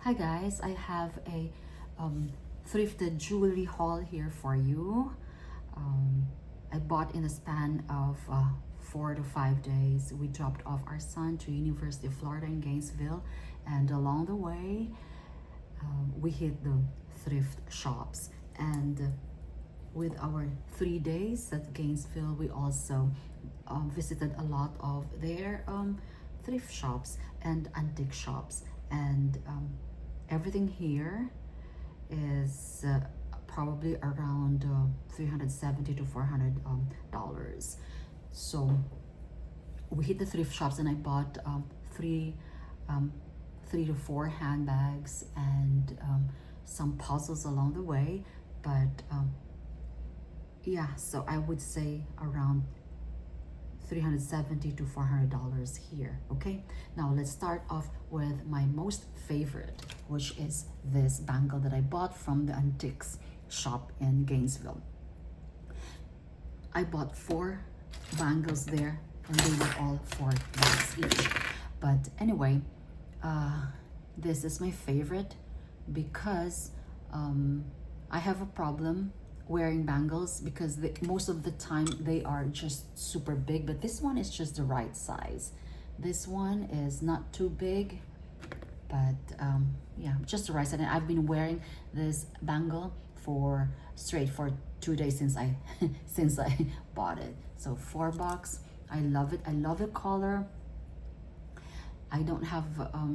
Hi guys, I have a thrifted jewelry haul here for you. Um, I bought in a span of 4 to 5 days. We dropped off our son to University of Florida in Gainesville, and along the way, we hit the thrift shops. And with our 3 days at Gainesville, we also visited a lot of their thrift shops and antique shops. And everything here is probably around 370 to 400 dollars. So we hit the thrift shops, and I bought um, 3 to 4 handbags and some puzzles along the way. But yeah, so I would say around 370 to 400 dollars here. Okay, now let's start off with my most favorite, which is this bangle that I bought from the antiques shop in Gainesville. I bought 4 bangles there, and they were all $4 each. But anyway, this is my favorite because I have a problem wearing bangles because most of the time they are just super big, but this one is just the right size. This one is not too big, but yeah, just the right size. And I've been wearing this bangle for 2 days since I since I bought it. So $4. I love it. I love the color. I don't have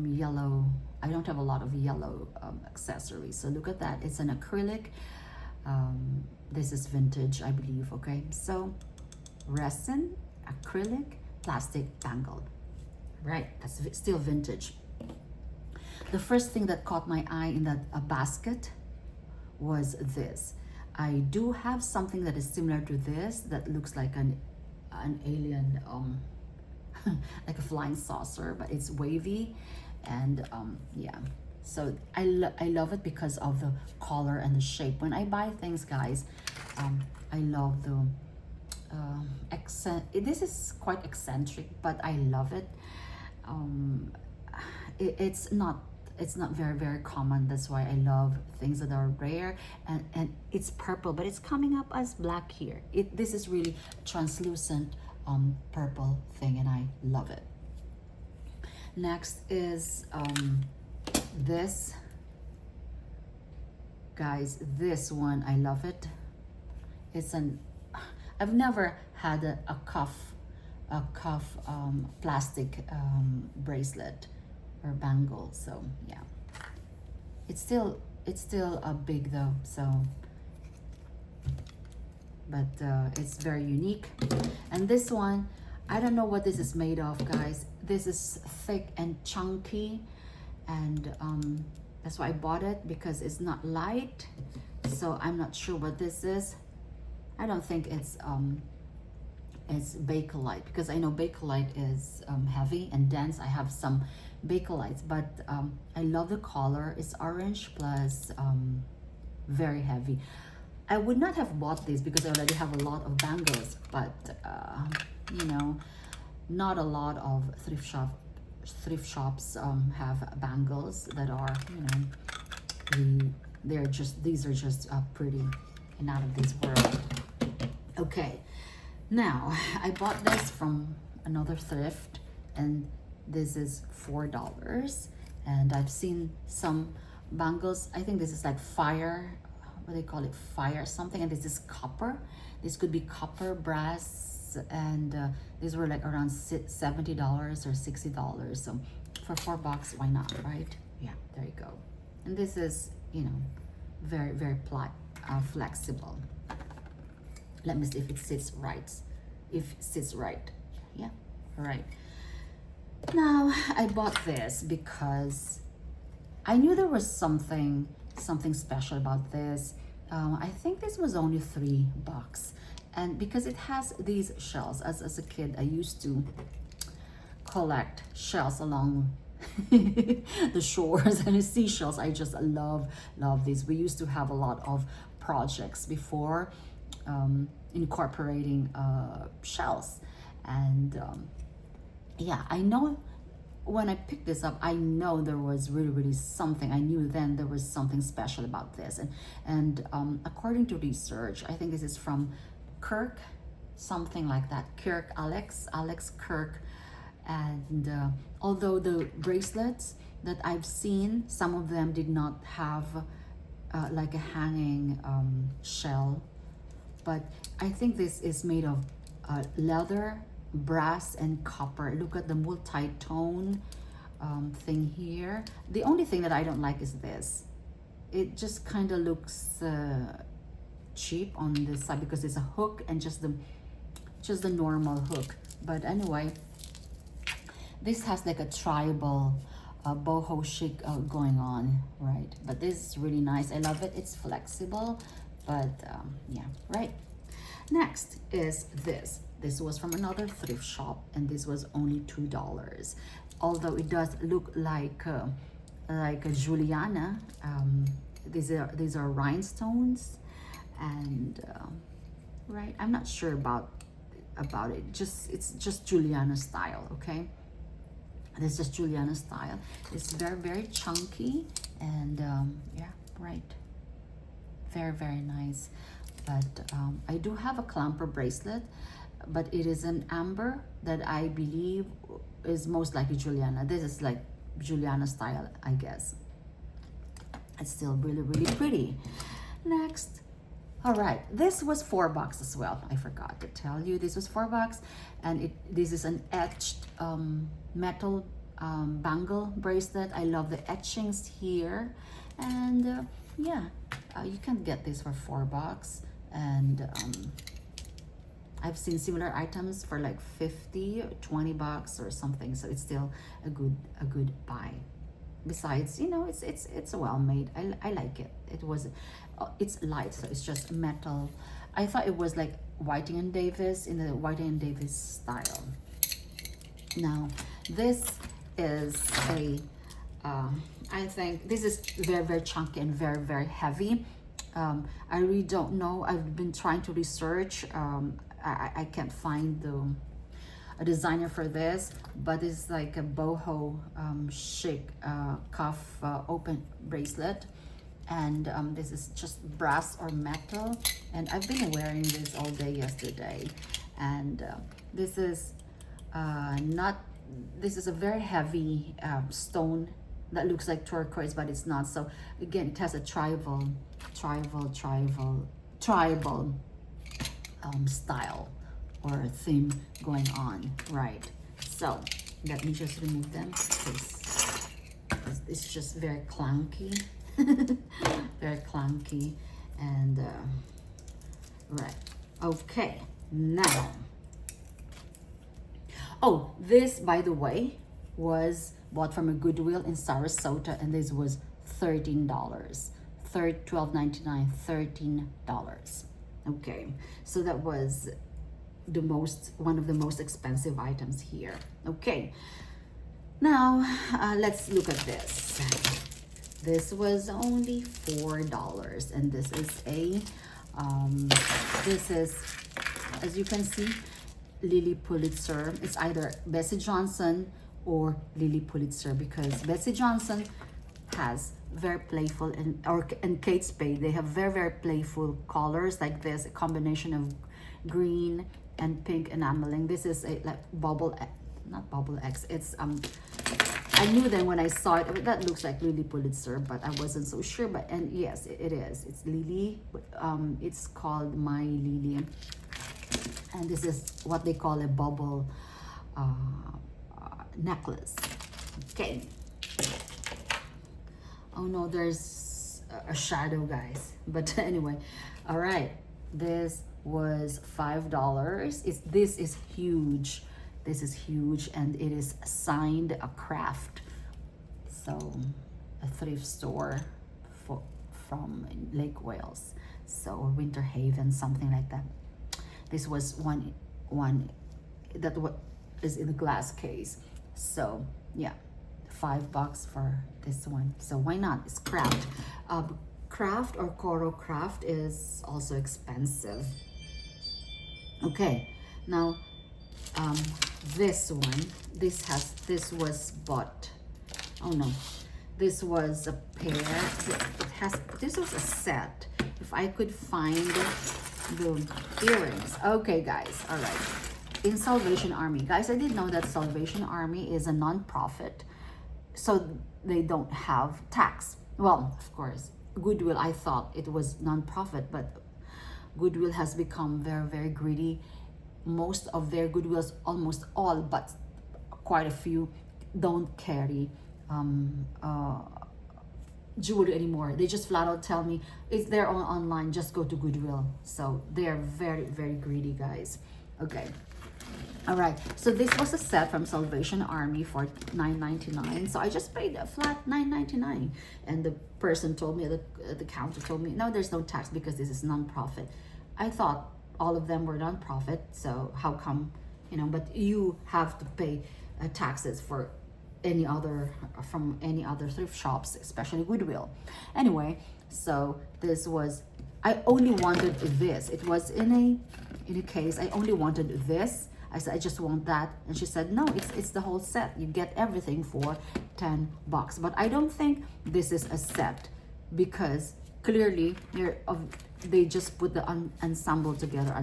yellow. I don't have a lot of yellow accessories. So look at that. It's an acrylic. This is vintage, I believe. Okay, so resin, acrylic, plastic bangle. Right, that's still vintage. The first thing that caught my eye in that basket was this. I do have something that is similar to this that looks like an alien, like a flying saucer, but it's wavy, and yeah. So I love it because of the color and the shape. When I buy things, guys, I love the this is quite eccentric, but I love it. It's not very common. That's why I love things that are rare. And it's purple, but it's coming up as black here. This is really translucent purple thing, and I love it. Next is this, guys. This one, I love it. I've never had a cuff plastic bracelet or bangle. So yeah, it's still big though. So, but it's very unique. And this one, I don't know what this is made of, guys. This is thick and chunky, and that's why I bought it, because it's not light. So I'm not sure what this is. I don't think it's Bakelite, because I know Bakelite is heavy and dense. I have some Bakelites, but I love the color. It's orange plus very heavy. I would not have bought this because I already have a lot of bangles, but you know, not a lot of thrift shops have bangles that are, you know, these are just pretty and out of this world. Okay, now I bought this from another thrift, and this is $4. And I've seen some bangles. I think this is like fire, what do they call it, fire something, and this is copper. This could be copper, brass, and these were like around $70 or $60. So for $4, why not, right? Yeah, there you go. And this is, you know, very flexible. Let me see if it sits right. If it sits right. Yeah, all right. Now I bought this because I knew there was something special about this. I think this was only $3, and because it has these shells. As a kid, I used to collect shells along the shores and the seashells. I just love these. We used to have a lot of projects before incorporating shells, and yeah, I know when I picked this up, I know there was really something. I knew then there was something special about this. And according to research, I think this is from Kirk, something like that. Kirk, Alex Kirk. And although the bracelets that I've seen, some of them did not have like a hanging shell, but I think this is made of leather, brass, and copper. Look at the multi-tone thing here. The only thing that I don't like is this. It just kind of looks cheap on this side because it's a hook and just the normal hook. But anyway, this has like a tribal boho chic going on, right? But this is really nice. I love it. It's flexible, but yeah, right. Next is this. This was from another thrift shop, and this was only $2. Although it does look like a Juliana. These are rhinestones, and right. I'm not sure about it. It's just Juliana style, okay? This is just Juliana style. It's very chunky, and yeah, right. Very nice. But I do have a clamper bracelet, but it is an amber that I believe is most likely Juliana. This is like Juliana style, I guess. It's still really pretty. Next. All right, this was $4 as well. I forgot to tell you, this was $4, and this is an etched metal bangle bracelet. I love the etchings here, and yeah, you can get this for $4, and I've seen similar items for like 50 or $20 or something, so it's still a good buy. Besides, you know, it's well made. I like it. It's light, so it's just metal. I thought it was like Whiting and Davis, in the Whiting and Davis style. Now this is I think this is very chunky and very heavy. I really don't know. I've been trying to research. I can't find a designer for this, but it's like a boho chic cuff open bracelet, and this is just brass or metal, and I've been wearing this all day yesterday, and this is this is a very heavy stone that looks like turquoise, but it's not. So again, it has a tribal style or theme going on, right? So let me just remove them because it's just very clunky. Very clunky. And right, okay. Now, oh, this, by the way, was bought from a Goodwill in Sarasota, and this was $13. $12.99, $13. Okay, so that was one of the most expensive items here. Okay, now let's look at this. This was only $4, and this is as you can see, Lily Pulitzer. It's either Bessie Johnson or Lily Pulitzer, because Bessie Johnson has very playful, and Kate Spade, they have very playful colors like this, a combination of green and pink enameling. This is a like not bubble X. It's I knew then when I saw it, that looks like Lily Pulitzer, but I wasn't so sure. But and yes, it is. It's Lily. It's called My Lily, and this is what they call a bubble necklace. Okay. Oh no, there's a shadow, guys. But anyway, all right. This was $5. This is huge. This is huge, and it is signed a craft. So a thrift store from Lake Wales, so Winter Haven, something like that. This was one that is in a glass case. So yeah, $5 for this one. So why not? It's craft. Craft or Coro craft is also expensive. Okay, now this one, this was bought, oh no, this was a pair, this was a set. If I could find the earrings. Okay guys, all right. In Salvation Army, guys, I didn't know that Salvation Army is a non-profit, so they don't have tax. Well, of course, Goodwill, I thought it was non-profit, but Goodwill has become very, very greedy. Most of their Goodwills, almost all, but quite a few, don't carry jewelry anymore. They just flat out tell me it's there online, just go to Goodwill. So they're very, very greedy, guys. Okay. All right, so this was a set from Salvation Army for $9.99. So I just paid a flat $9.99, and the person told me, the counter told me, no, there's no tax because this is non-profit. I thought all of them were non-profit, so how come, you know? But you have to pay taxes for any other, from any other thrift shops, especially Goodwill. Anyway, so this was, I only wanted this. It was in a case. I only wanted this. I said, I just want that. And she said, no, it's the whole set. You get everything for $10. But I don't think this is a set, because clearly they just put the ensemble together.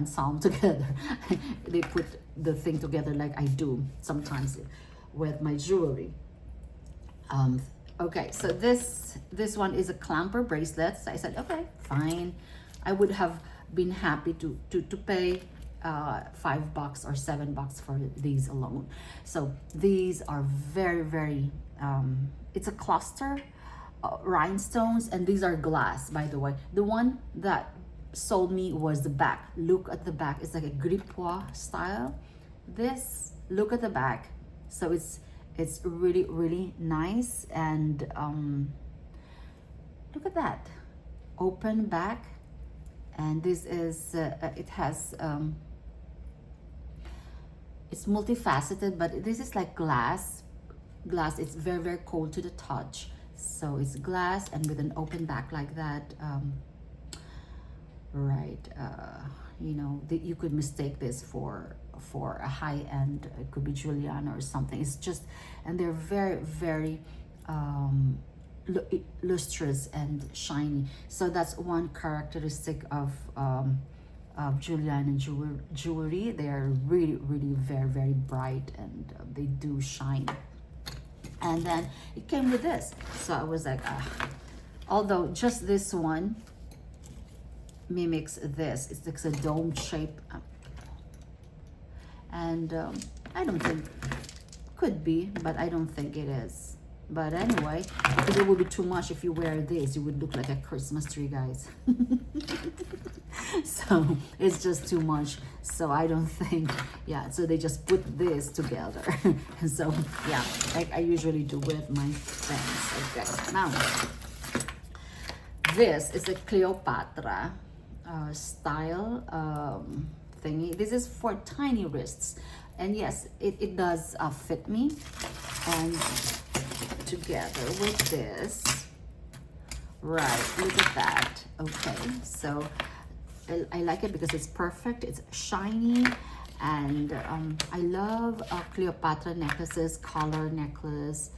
They put the thing together like I do sometimes with my jewelry. Okay, so this one is a clamper bracelet. So I said, okay, fine. I would have been happy to pay $5 or $7 for these alone. So these are very, very it's a cluster rhinestones, and these are glass, by the way. The one that sold me was the back. Look at the back. It's like a gripois style. This, look at the back. So it's really, really nice. And look at that, open back. And this is it has it's multifaceted, but this is like glass. It's very, very cold to the touch. So it's glass and with an open back like that. You know, you could mistake this for a high-end, it could be Juliana or something. It's just, and they're very, very lustrous and shiny. So that's one characteristic of Juliana jewelry. They are really, really very, very bright, and they do shine. And then it came with this, so I was like, although just this one mimics this. It's like a dome shape, and I don't think, could be, but I don't think it is. But anyway, because it would be too much if you wear this. You would look like a Christmas tree, guys. So it's just too much. So I don't think, yeah. So they just put this together. So yeah, like I usually do with my things. Okay, now this is a Cleopatra style thingy. This is for tiny wrists, and yes, it does fit me. And together with this, right, look at that. Okay, so I like it because it's perfect, it's shiny, and I love Cleopatra necklaces, collar necklace,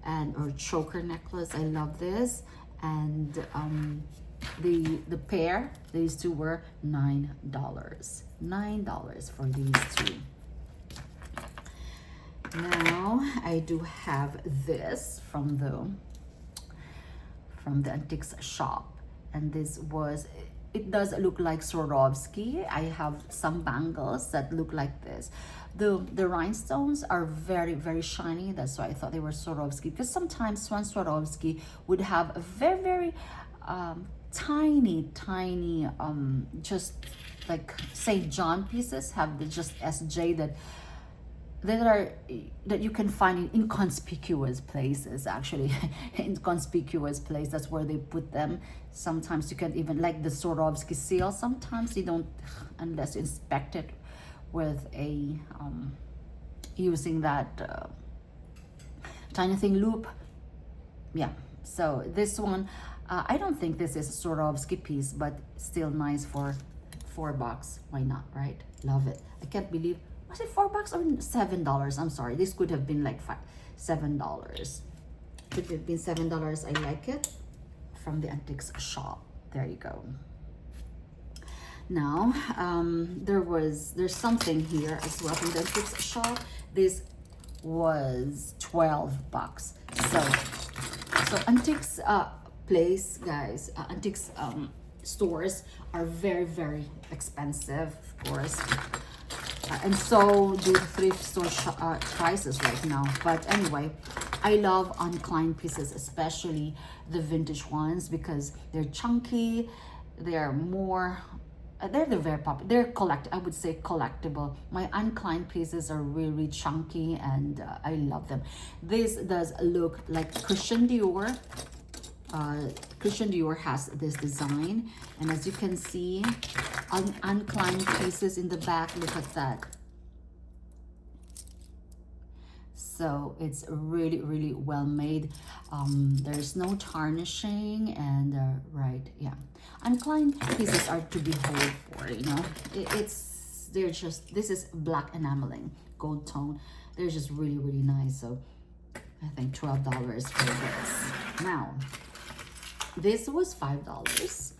and or choker necklace. I love this. And the pair, these two were $9 for these two. Now I do have this from the antiques shop, and this was, it does look like Swarovski. I have some bangles that look like this. The rhinestones are very, very shiny. That's why I thought they were Swarovski, because sometimes one Swarovski would have a very, very tiny just like St. John pieces have the just SJ that you can find in inconspicuous places. Actually, inconspicuous place, that's where they put them. Sometimes you can't even, like the Swarovski seal, sometimes you don't, unless you inspect it with a using that tiny thing loop. Yeah, so this one, I don't think this is a Swarovski piece, but still nice for $4. Why not, right? Love it. I can't believe, Was it $4 or $7? I'm sorry, this could have been like $7. Could have been $7. I like it, from the antiques shop. There you go. Now there's something here as well from the antiques shop. This was $12. So antiques place, guys, antiques stores are very, very expensive, of course, and so do the thrift store prices right now. But anyway, I love unclined pieces, especially the vintage ones, because they're chunky, they're more they're very popular. They're I would say collectible. My unclined pieces are really chunky, and I love them. This does look like Christian Dior. Christian Dior has this design, and as you can see, unclined pieces in the back. Look at that. So it's really, really well made. There's no tarnishing, and right, yeah, unclined pieces are to behold for, you know. They're just, this is black enameling, gold tone. They're just really, really nice. So I think $12 for this. Now this was $5.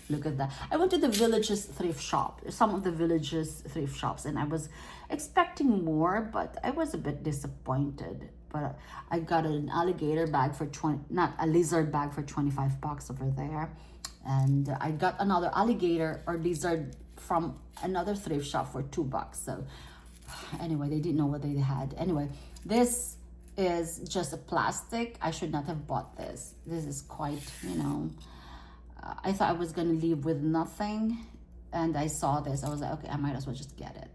Look at that. I went to the Villages thrift shop, some of the Villages thrift shops, and I was expecting more, but I was a bit disappointed. But I got an alligator bag for not a lizard bag for $25 over there, and I got another alligator or lizard from another thrift shop for $2. So anyway, they didn't know what they had. Anyway, this is just a plastic. I should not have bought this. This is quite, you know, I thought I was gonna leave with nothing, and I saw this. I was like, okay, I might as well just get it.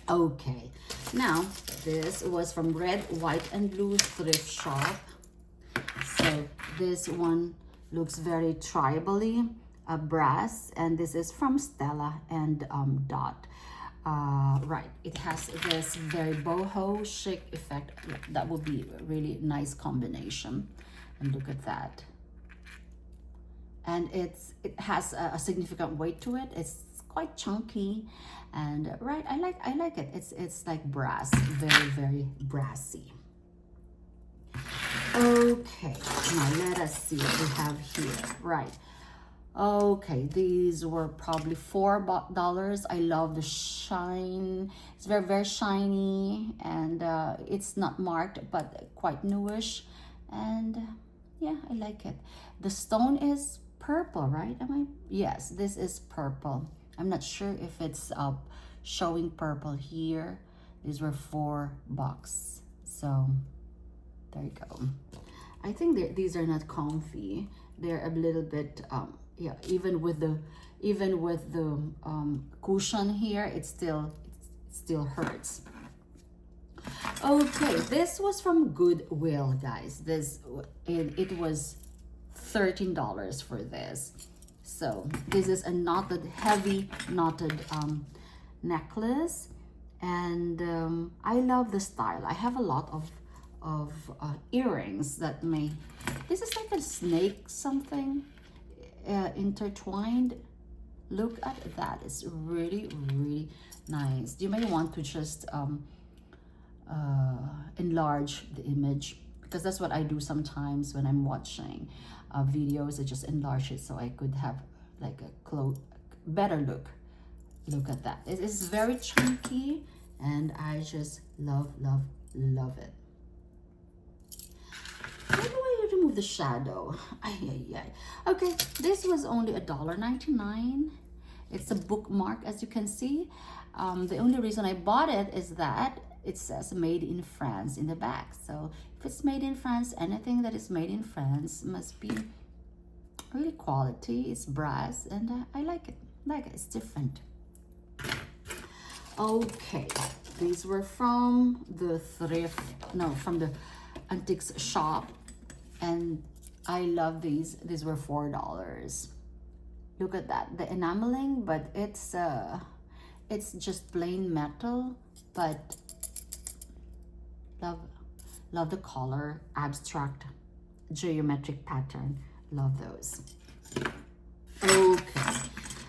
Okay, now this was from Red, White, and Blue thrift shop. So this one looks very tribally, brass, and this is from Stella and Dot. Right, it has this very boho chic effect. That would be a really nice combination. And look at that. And it has a significant weight to it. It's quite chunky, and right, I like it. It's like brass, very, very brassy. Okay, now let us see what we have here. Right. Okay, these were probably $4. I love the shine. It's very, very shiny, and it's not marked, but quite newish. And yeah, I like it. The stone is purple, right? Yes, this is purple. I'm not sure if it's showing purple here. These were $4. So there you go. I think these are not comfy. They're a little bit yeah, even with the cushion here, it still hurts. Okay, this was from Goodwill, guys. It was $13 for this. So this is a heavy knotted necklace, and I love the style. I have a lot of earrings that this is like a snake something intertwined. Look at that. It's really, really nice. You may want to just enlarge the image, because that's what I do sometimes when I'm watching videos. I just enlarge it so I could have like a better look. Look at that. It is very chunky, and I just love it. How do I remove the shadow? Okay, this was only $1.99. It's a bookmark, as you can see. The only reason I bought it is that it says made in France in the back. So if it's made in France, anything that is made in France must be really quality. It's brass, and I like it. It's different. Okay, these were from the from the antiques shop, and I love these. These were $4. Look at that, the enameling, but it's just plain metal, but love the color, abstract geometric pattern. Love those. Okay,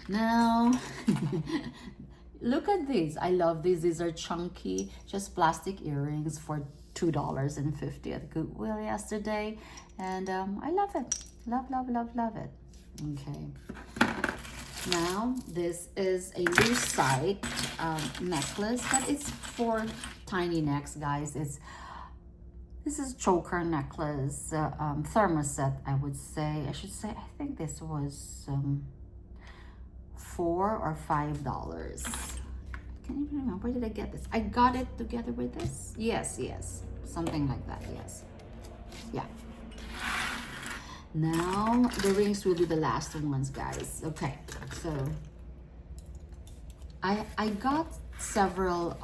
now Look at these. I love these. These are chunky, just plastic earrings for $2.50 at Goodwill yesterday. And I love it. Love, love, love, love it. Okay. Now, this is a loose side necklace, but it's for tiny necks, guys. This is choker necklace, thermoset, I would say. I should say, I think this was $4 or $5. I can't even remember. Where did I get this? I got it together with this. Yes, yes, something like that. Yes, yeah. Now the rings will be the last ones, guys. Okay, so I got several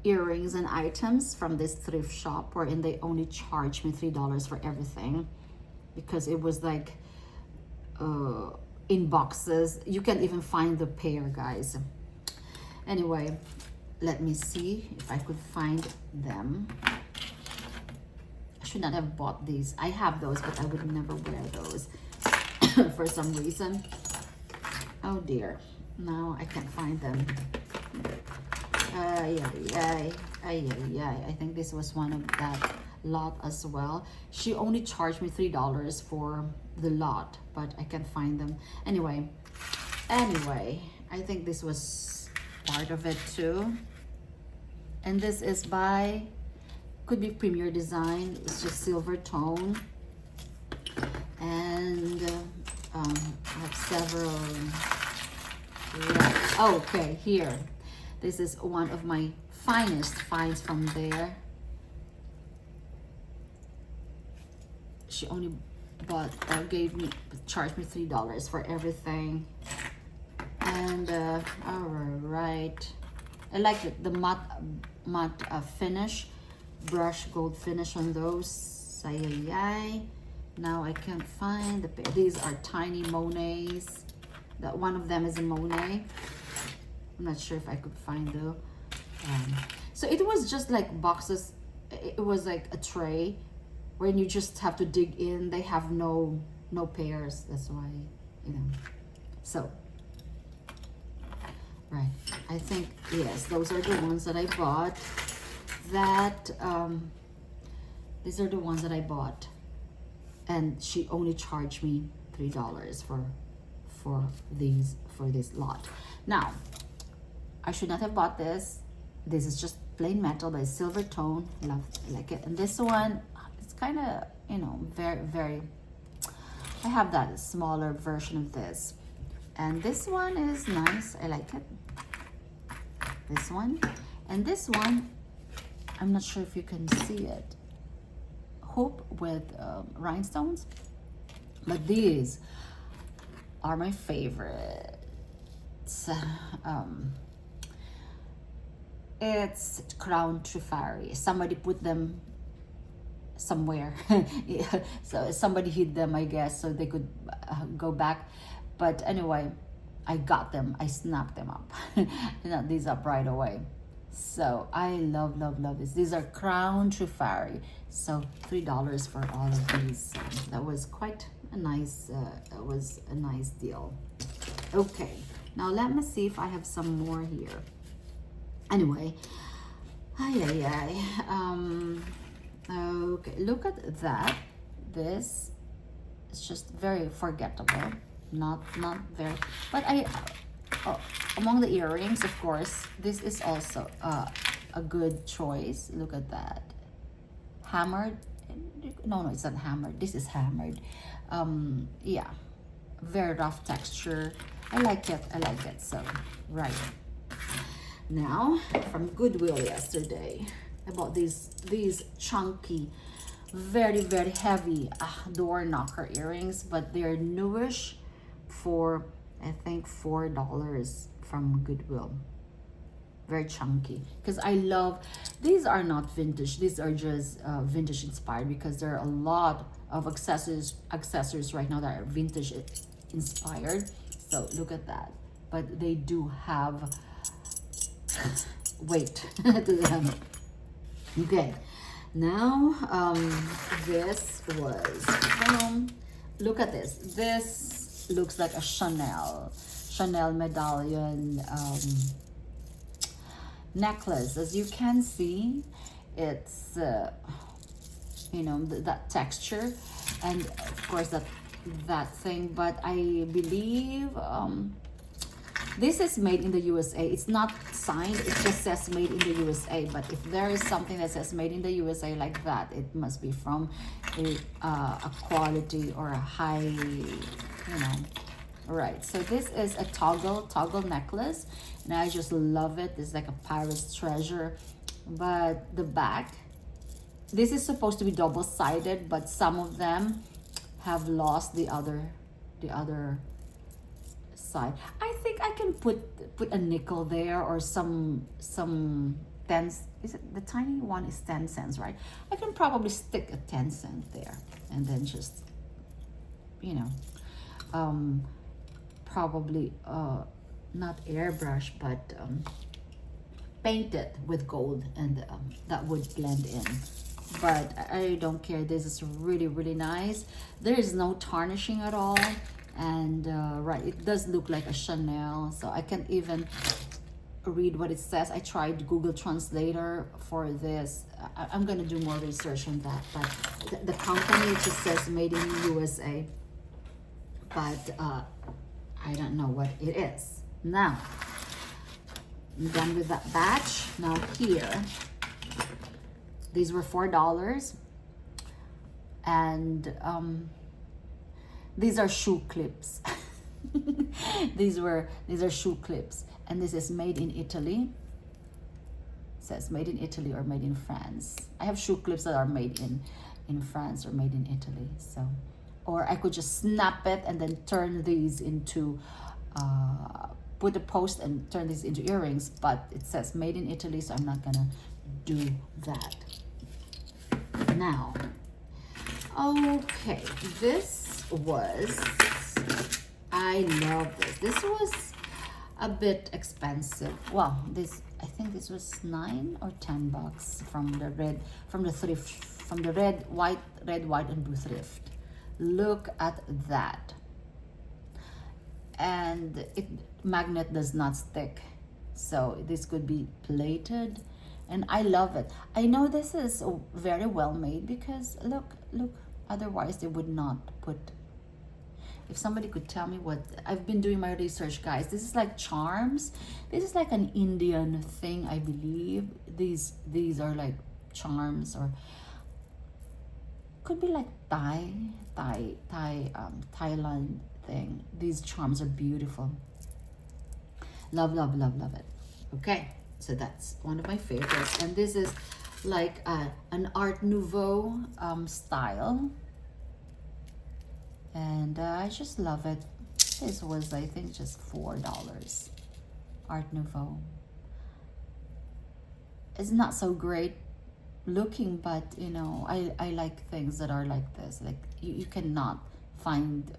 earrings and items from this thrift shop, wherein they only charged me $3 for everything, because it was like in boxes. You can't even find the pair, guys. Anyway, let me see if I could find them. I should not have bought these. I have those, but I would never wear those for some reason. Oh dear, now I can't find them. I think this was one of that lot as well. She only charged me $3 for the lot, but I can't find them. Anyway, I think this was part of it too. And this is by, could be Premier Design. It's just silver tone. And I have several. Right. Okay, here. This is one of my finest finds from there. She only bought or charged me $3 for everything. And all right, I like it, the matte finish, brush gold finish on those. Now I can't find the pair. These are tiny Monets. That one of them is a Monet. I'm not sure if I could find though. So it was just like boxes. It was like a tray when you just have to dig in. They have no pairs. That's why, you know. So, right. I think, yes, those are the ones that I bought. These are the ones that I bought. And she only charged me $3 for this lot. Now, I should not have bought this. This is just plain metal, but it's silver tone. I like it. And this one, it's kind of, you know, very, very, I have that smaller version of this. And this one is nice. I like it. This one. And this one, I'm not sure if you can see it. Hoop with rhinestones. But these are my favorites. It's Crown Trifari. Somebody put them somewhere. Yeah. So somebody hid them, I guess, so they could go back. But anyway, I got them. I snapped them up. These up right away. So I love, love, love this. These are Crown Trifari. So $3 for all of these. That was quite a nice. It was a nice deal. Okay. Now let me see if I have some more here. Anyway, okay, look at that. This is just very forgettable. Not very, but among the earrings, of course, this is also a good choice. Look at that. Hammered. No, it's not hammered. This is hammered. Yeah, very rough texture. I like it. So, right. Now, from Goodwill yesterday, I bought these chunky, very, very heavy door knocker earrings, but they're newish for, I think, $4 from Goodwill. Very chunky, because I love, these are not vintage, these are just vintage inspired, because there are a lot of accessories right now that are vintage inspired. So look at that. But they do have weight to them. Okay, now this was look at this. This looks like a Chanel Chanel medallion necklace. As you can see, it's you know, that texture, and of course that thing. But I believe this is made in the USA. It's not signed, it just says made in the USA. But if there is something that says made in the USA like that, it must be from a quality or a high, you know. Right, so this is a toggle necklace, and I just love it. It's like a pirate's treasure. But the back, this is supposed to be double-sided, but some of them have lost the other side. I think I can put a nickel there, or some 10, is it the tiny one is 10 cents, right? I can probably stick a 10-cent there, and then just, you know, probably not airbrush, but paint it with gold, and that would blend in. But I don't care. This is really, really nice. There is no tarnishing at all. And right, it does look like a Chanel, so I can't even read what it says. I tried Google Translator for this. I'm gonna do more research on that. But the company just says made in the USA, but I don't know what it is. Now, I'm done with that batch. Now here, these were $4, and these are shoe clips. these are shoe clips, and this is made in Italy. It says made in Italy or made in France. I have shoe clips that are made in France or made in Italy. So, or I could just snap it and then turn these into put a post and turn these into earrings. But it says made in Italy, so I'm not gonna do that now. Okay, this was, I love this. This was a bit expensive. Well, this, I think this was $9 or $10 from the thrift, from the red, white and blue thrift. Look at that. And magnet does not stick, so this could be plated, and I love it. I know this is very well made, because look, otherwise they would not put. If somebody could tell me what, I've been doing my research, guys. This is like charms. This is like an Indian thing, I believe. These are like charms, or could be like Thailand thing. These charms are beautiful. Love it. Okay, so that's one of my favorites, and this is like an Art Nouveau style, and I just love it. This was, I think, just $4. Art Nouveau. It's not so great looking, but you know, I like things that are like this. Like you cannot find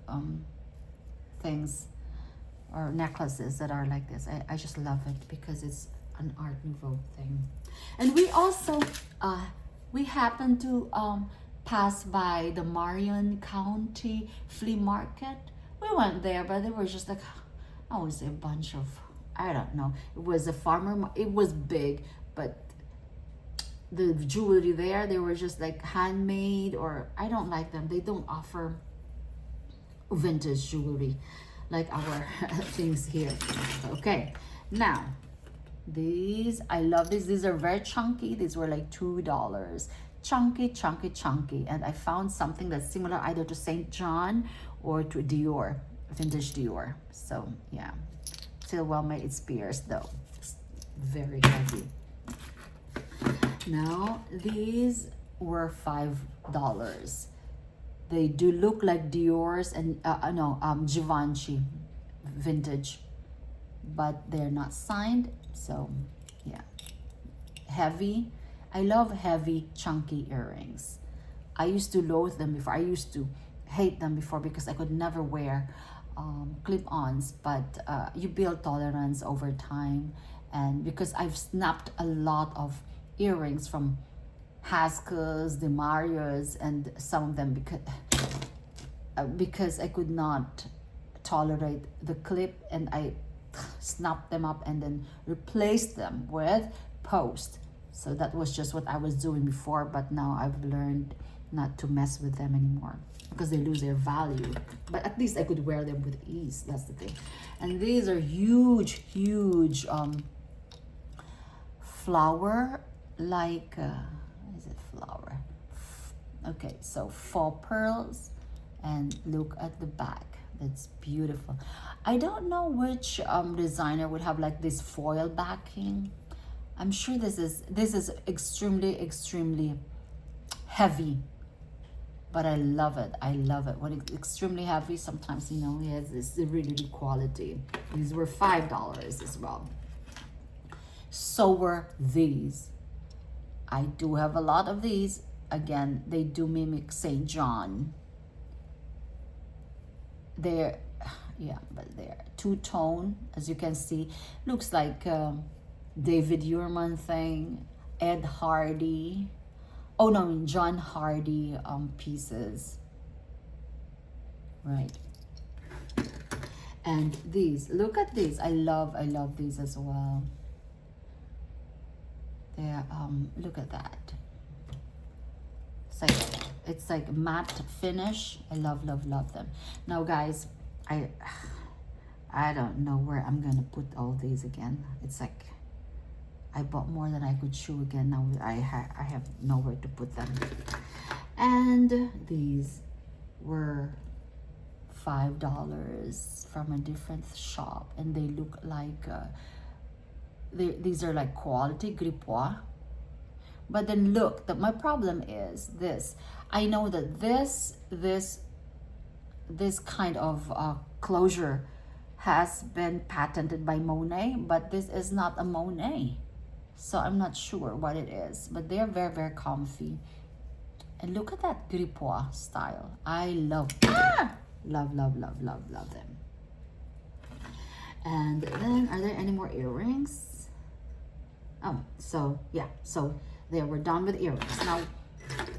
things or necklaces that are like this. I just love it because it's an Art Nouveau thing. And we also we happened to pass by the Marion County flea market. We went there, but there was just like, I would say, a bunch of, I don't know, it was a farmer, it was big, but the jewelry there, they were just like handmade, or I don't like them. They don't offer vintage jewelry like our things here. Okay, now these, I love these. These are very chunky. These were like $2. Chunky. And I found something that's similar either to St. John or to Dior, vintage Dior. So yeah, still well made. It's pierced though. It's very heavy. Now these were $5. They do look like Dior's and Givenchy vintage, but they're not signed. So yeah, heavy. I love heavy, chunky earrings. I used to loathe them before. I used to hate them before because I could never wear clip-ons, but you build tolerance over time. And because I've snapped a lot of earrings from Haskell's, the Marios, and some of them because I could not tolerate the clip, and I snap them up and then replace them with post. So that was just what I was doing before, but now I've learned not to mess with them anymore because they lose their value. But at least I could wear them with ease. That's the thing. And these are huge flower, like is it flower? Okay, so faux pearls, and look at the back. That's beautiful. I don't know which designer would have like this foil backing. I'm sure this is extremely heavy, but I love it. I love it when it's extremely heavy. Sometimes, you know, it has this really good quality. These were $5 as well. So were these. I do have a lot of these. Again, they do mimic St. John. They're, yeah, but they're two-tone, as you can see. Looks like David Yurman thing, Ed Hardy. Oh no, I mean John Hardy pieces. Right. And these, look at these. I love these as well. They're look at that. It's like matte finish. I love them. Now guys, I don't know where I'm gonna put all these again. It's like I bought more than I could chew again. Now I have nowhere to put them. And these were $5 from a different shop, and they look like these are like quality gripois. But then look, my problem is this. I know that this kind of closure has been patented by Monet, but this is not a Monet. So I'm not sure what it is, but they're very comfy. And look at that gripois style. I love love them. And then, are there any more earrings? Oh, so yeah, so there, we're done with earrings. Now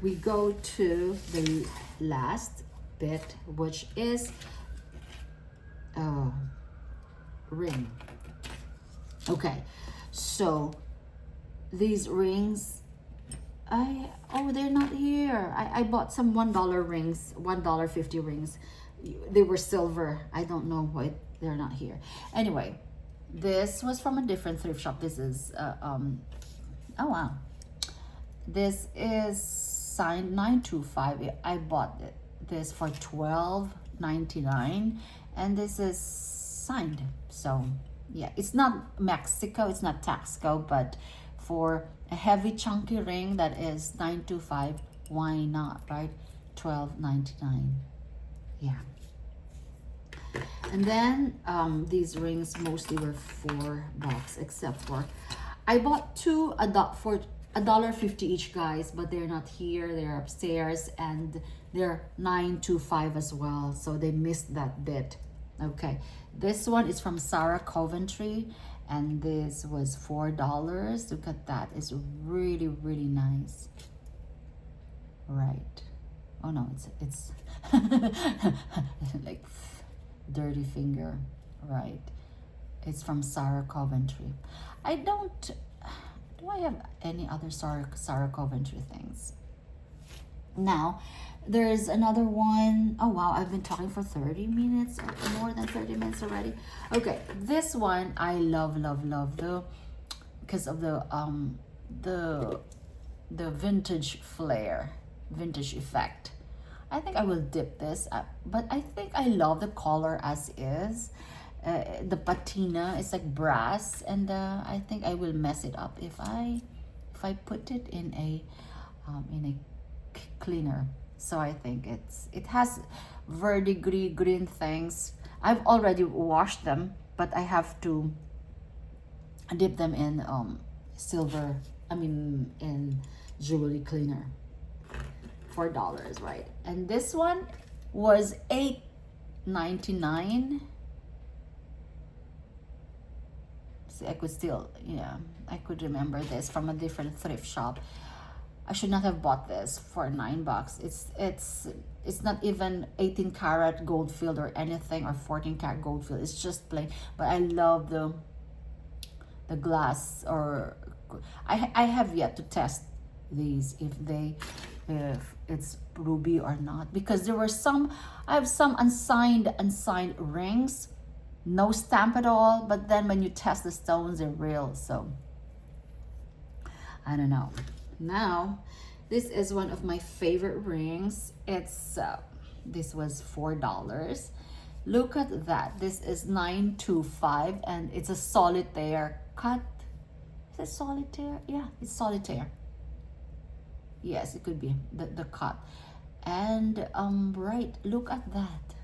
we go to the last bit, which is ring. Okay, so these rings, they're not here. I bought some $1 rings, $1.50 rings. They were silver. I don't know why they're not here. Anyway, this was from a different thrift shop. This is oh wow, this is signed 925. I bought this for $12.99, and this is signed. So yeah, it's not Mexico, it's not Taxco, but for a heavy chunky ring that is 925, why not, right? $12.99. Yeah. And then these rings mostly were $4, except for I bought two for $1.50 each, guys, but they're not here. They're upstairs, and they're 925 as well, so they missed that bit. Okay, this one is from Sarah Coventry, and this was $4. Look at that. It's really nice. Right. Oh no, it's like dirty finger. Right. It's from Sarah Coventry. Do I have any other Sarah Coventry things? Now, there's another one. Oh wow, I've been talking for 30 minutes, more than 30 minutes already. Okay, this one I love though, because of the vintage flair, vintage effect. I think I will dip this, but I think I love the color as is. The patina is like brass, and I think I will mess it up if I put it in a cleaner. So I think it has verdigris green things. I've already washed them, but I have to dip them in silver. In jewelry cleaner. $4, right? And this one was $8.99. See, I could still, I could remember this from a different thrift shop. I should not have bought this for $9. It's not even 18 karat gold filled or anything, or 14 karat gold filled. It's just plain. But I love the glass, or I have yet to test these if it's ruby or not, because there were some, I have some unsigned rings, no stamp at all, but then when you test the stones, they're real. So I don't know. Now this is one of my favorite rings. It's this was $4. Look at that. This is 925, and it's a solitaire cut. Is it solitaire? Yeah, it's solitaire. Yes, it could be the cut. And right, look at that.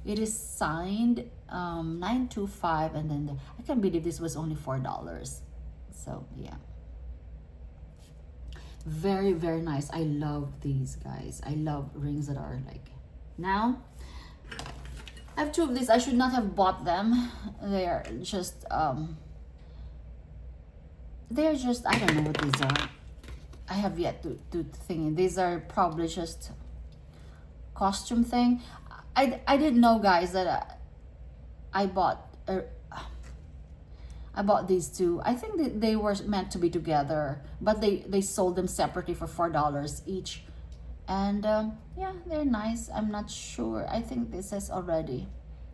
It is signed 925, and then I can't believe this was only $4. So yeah, very, very nice. I love these, guys. I love rings that are like. Now I have two of these. I should not have bought them. They're just I don't know what these are. I have yet to think. These are probably just costume thing. I didn't know, guys, that I bought these two. I think that they were meant to be together, but they sold them separately for $4 each. And yeah, they're nice. I'm not sure. I think this is already,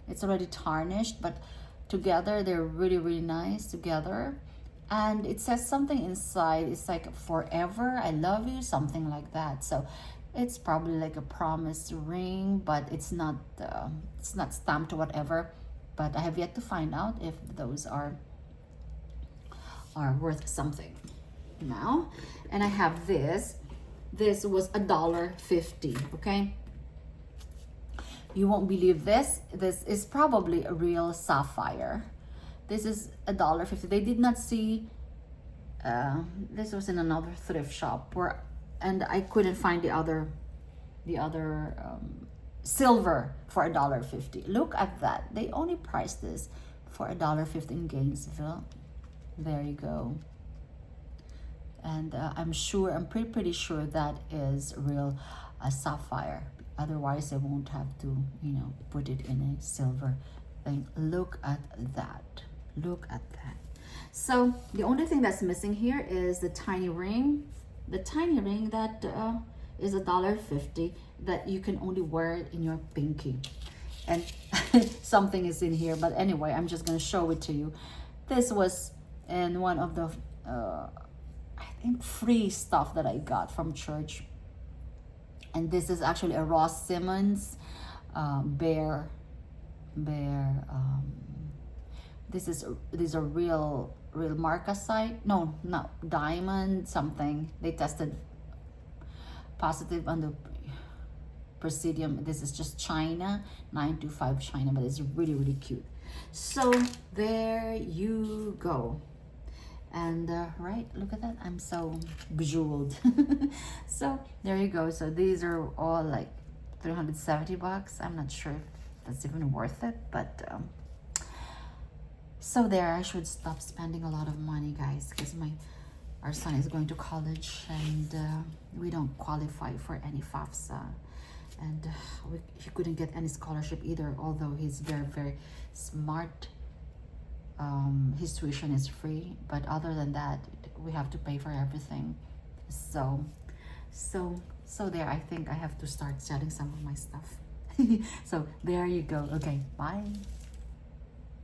it's already tarnished, but together they're really, really nice together. And it says something inside. It's like forever, I love you, something like that. So it's probably like a promise ring, but it's not stamped or whatever. But I have yet to find out if those are worth something now. And I have this. This was $1.50. Okay, you won't believe this. This is probably a real sapphire. This is $1.50. They did not see. This was in another thrift shop and I couldn't find the other silver for $1.50. Look at that. They only priced this for $1.50 in Gainesville. There you go. And I'm pretty sure that is real sapphire. Otherwise, they won't have to, put it in a silver thing. Look at that. Look at that. So the only thing that's missing here is the tiny ring. The tiny ring that is $1.50 that you can only wear it in your pinky. And something is in here. But anyway, I'm just going to show it to you. This was in one of the, I think, free stuff that I got from church. And this is actually a Ross Simmons bear. These are real marcasite. No, diamond something. They tested positive on the Presidium. This is just China, 925 China, but it's really, really cute. So there you go. And right, look at that. I'm so bejeweled. So there you go. So these are all like $370. I'm not sure if that's even worth it, but so there, I should stop spending a lot of money, guys, because our son is going to college, and we don't qualify for any FAFSA, and he couldn't get any scholarship either, although he's very, very smart. His tuition is free, but other than that, we have to pay for everything. So there, I think I have to start selling some of my stuff. So there you go. Okay, bye.